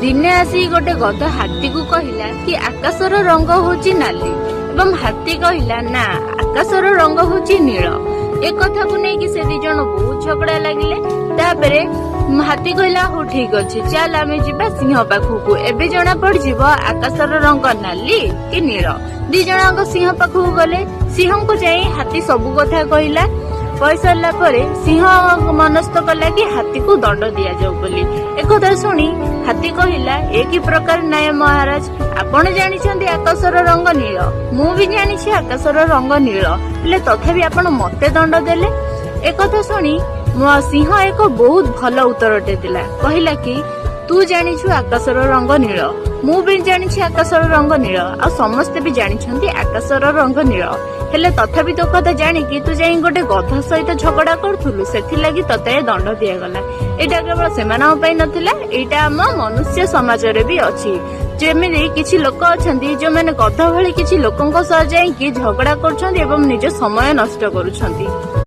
दिने आसी गोटे गध हाथी को कहला कि आकाशर रंग होची नाली एवं हाथी कहला ना आकाशर रंग होची नील। एक कथा को नहीं कि से दी जन बहुत झगड़ा लगिले। तापरे हाथी कहला हो ठीक अच्छे चल आम जा सिंह पाखक एबे जना पड़ जीव आकाशर रंग नाली कि नील। दी जन सिंह पाखक गले। सिंह को जाई हाथी सबु कथा कहला। कही सारा पर सिंह मनस्थ कला कि हाथी को दंड दि जाऊ बोली। एक कथा शुणी हाथी कहला एक प्रकार न्याय महाराज आपण जानी आकाशर रंग नील मु भी जानी आकाशर रंग नील हेले तथापि आपण मते दंड देले। एक कथा शुणी सिंह एक बहुत भल उत्तरटे दिला। कहला कि तू जानिछु आकाशर रंग नील मु भी जानी आकाशर रंग नील आ समस्ते भी जानी आकाशर रंग नील हेले तथापि तो कथा जानिकी तू जाई गोटे गधा सहित झगड़ा करूलु से तते दंड दिगला। एटा केवल सेमानक पई नथिला एटा आम मनुष्य समाज रे भी अछि। जेमिति किछि लोक अछंती जो माने गधा भଳି किछि लोकंक सह जाई कि झगड़ा करछंती एवं निज समय नष्ट करूछंती।